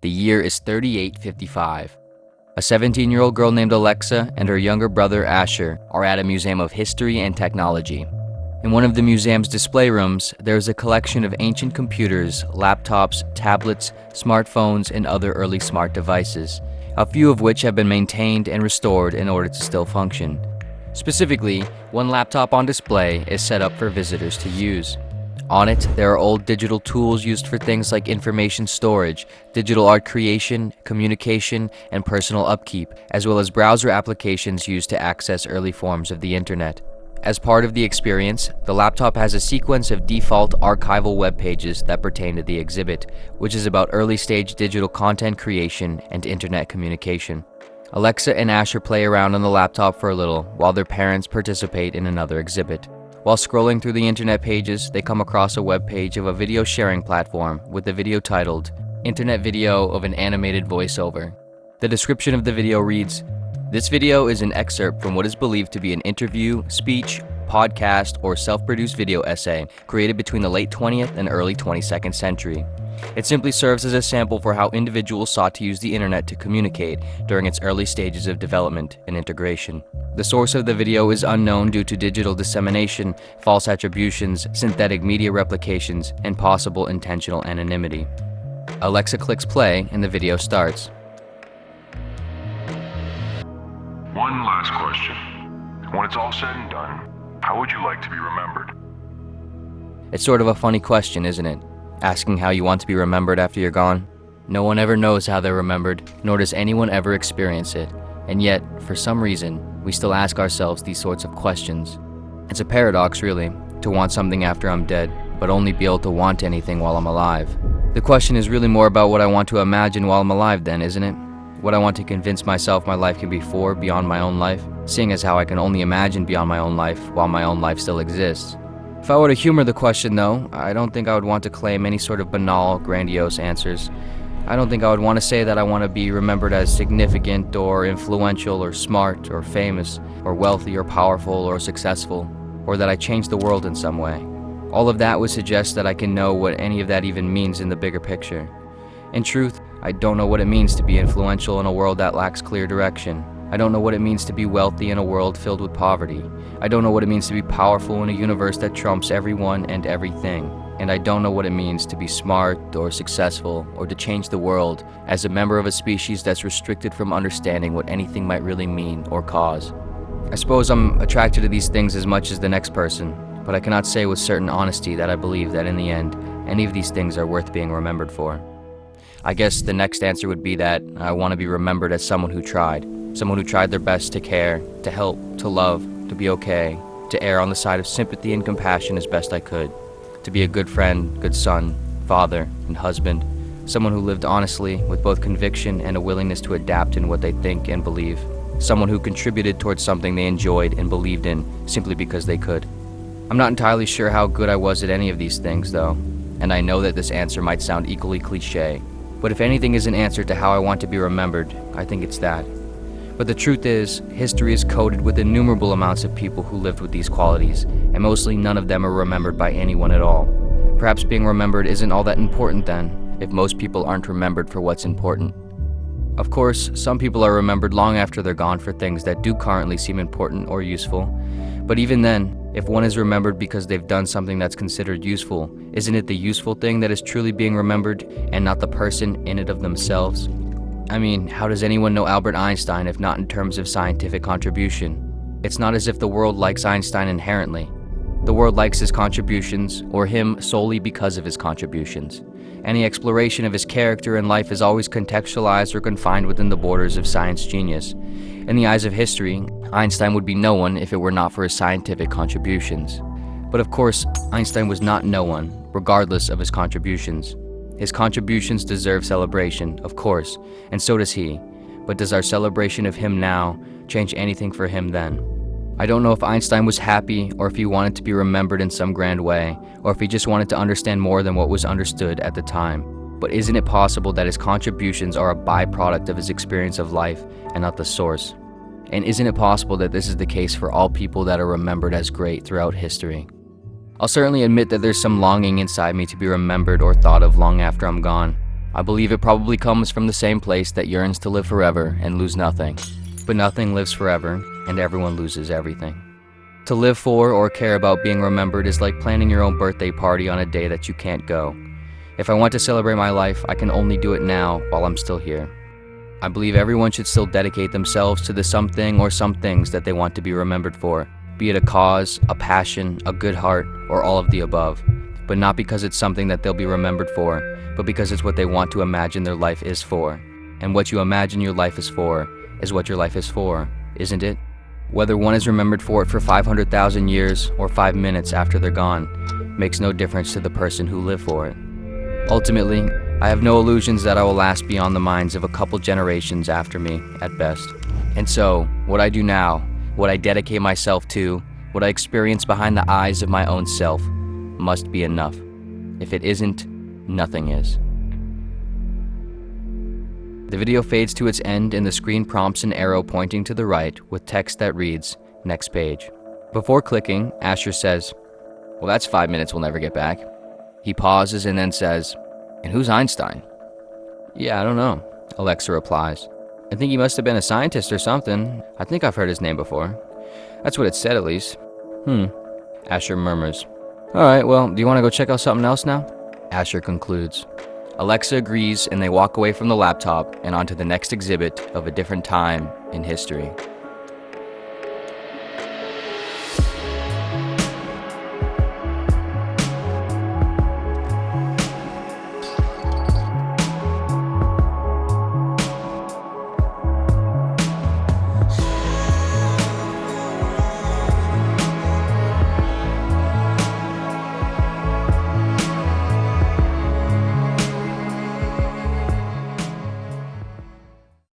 The year is 3855. A 17-year-old girl named Alexa and her younger brother Asher are at a museum of history and technology. In one of the museum's display rooms, there is a collection of ancient computers, laptops, tablets, smartphones, and other early smart devices, a few of which have been maintained and restored in order to still function. Specifically, one laptop on display is set up for visitors to use. On it, there are old digital tools used for things like information storage, digital art creation, communication, and personal upkeep, as well as browser applications used to access early forms of the internet. As part of the experience, the laptop has a sequence of default archival web pages that pertain to the exhibit, which is about early-stage digital content creation and internet communication. Alexa and Asher play around on the laptop for a little while their parents participate in another exhibit. While scrolling through the internet pages, they come across a web page of a video sharing platform with the video titled, "Internet Video of an Animated Voiceover." The description of the video reads, "This video is an excerpt from what is believed to be an interview, speech, podcast, or self-produced video essay created between the late 20th and early 22nd century. It simply serves as a sample for how individuals sought to use the internet to communicate during its early stages of development and integration. The source of the video is unknown due to digital dissemination, false attributions, synthetic media replications, and possible intentional anonymity." Alexa clicks play and the video starts. One last question. When it's all said and done, how would you like to be remembered? It's sort of a funny question, isn't it? Asking how you want to be remembered after you're gone. No one ever knows how they're remembered, nor does anyone ever experience it. And yet, for some reason, we still ask ourselves these sorts of questions. It's a paradox, really, to want something after I'm dead, but only be able to want anything while I'm alive. The question is really more about what I want to imagine while I'm alive then, isn't it? What I want to convince myself my life can be for beyond my own life, seeing as how I can only imagine beyond my own life while my own life still exists. If I were to humor the question though, I don't think I would want to claim any sort of banal, grandiose answers. I don't think I would want to say that I want to be remembered as significant or influential or smart or famous or wealthy or powerful or successful, or that I changed the world in some way. All of that would suggest that I can know what any of that even means in the bigger picture. In truth, I don't know what it means to be influential in a world that lacks clear direction. I don't know what it means to be wealthy in a world filled with poverty. I don't know what it means to be powerful in a universe that trumps everyone and everything. And I don't know what it means to be smart or successful or to change the world as a member of a species that's restricted from understanding what anything might really mean or cause. I suppose I'm attracted to these things as much as the next person, but I cannot say with certain honesty that I believe that in the end, any of these things are worth being remembered for. I guess the next answer would be that I want to be remembered as someone who tried their best to care, to help, to love, to be okay, to err on the side of sympathy and compassion as best I could, to be a good friend, good son, father, and husband, someone who lived honestly with both conviction and a willingness to adapt in what they think and believe, someone who contributed towards something they enjoyed and believed in simply because they could. I'm not entirely sure how good I was at any of these things, though, and I know that this answer might sound equally cliche, but if anything is an answer to how I want to be remembered, I think it's that. But the truth is, history is coated with innumerable amounts of people who lived with these qualities, and mostly none of them are remembered by anyone at all. Perhaps being remembered isn't all that important then, if most people aren't remembered for what's important. Of course, some people are remembered long after they're gone for things that do currently seem important or useful, but even then, if one is remembered because they've done something that's considered useful, isn't it the useful thing that is truly being remembered, and not the person in it of themselves? I mean, how does anyone know Albert Einstein if not in terms of scientific contribution? It's not as if the world likes Einstein inherently. The world likes his contributions, or him solely because of his contributions. Any exploration of his character and life is always contextualized or confined within the borders of science genius. In the eyes of history, Einstein would be no one if it were not for his scientific contributions. But of course, Einstein was not no one, regardless of his contributions. His contributions deserve celebration, of course, and so does he. But does our celebration of him now change anything for him then? I don't know if Einstein was happy, or if he wanted to be remembered in some grand way, or if he just wanted to understand more than what was understood at the time. But isn't it possible that his contributions are a byproduct of his experience of life and not the source? And isn't it possible that this is the case for all people that are remembered as great throughout history? I'll certainly admit that there's some longing inside me to be remembered or thought of long after I'm gone. I believe it probably comes from the same place that yearns to live forever and lose nothing. But nothing lives forever, and everyone loses everything. To live for or care about being remembered is like planning your own birthday party on a day that you can't go. If I want to celebrate my life, I can only do it now while I'm still here. I believe everyone should still dedicate themselves to the something or some things that they want to be remembered for, be it a cause, a passion, a good heart, or all of the above. But not because it's something that they'll be remembered for, but because it's what they want to imagine their life is for. And what you imagine your life is for is what your life is for, isn't it? Whether one is remembered for it for 500,000 years or 5 minutes after they're gone, makes no difference to the person who lived for it. Ultimately, I have no illusions that I will last beyond the minds of a couple generations after me, at best. And so, what I do now, what I dedicate myself to, what I experience behind the eyes of my own self, must be enough. If it isn't, nothing is. The video fades to its end and the screen prompts an arrow pointing to the right with text that reads, "Next page." Before clicking, Asher says, "Well, that's 5 minutes we'll never get back." He pauses and then says, "And who's Einstein?" "Yeah, I don't know," Alexa replies. "I think he must have been a scientist or something. I think I've heard his name before. That's what it said, at least." Asher murmurs. "Alright, well, do you want to go check out something else now?" Asher concludes. Alexa agrees and they walk away from the laptop and onto the next exhibit of a different time in history.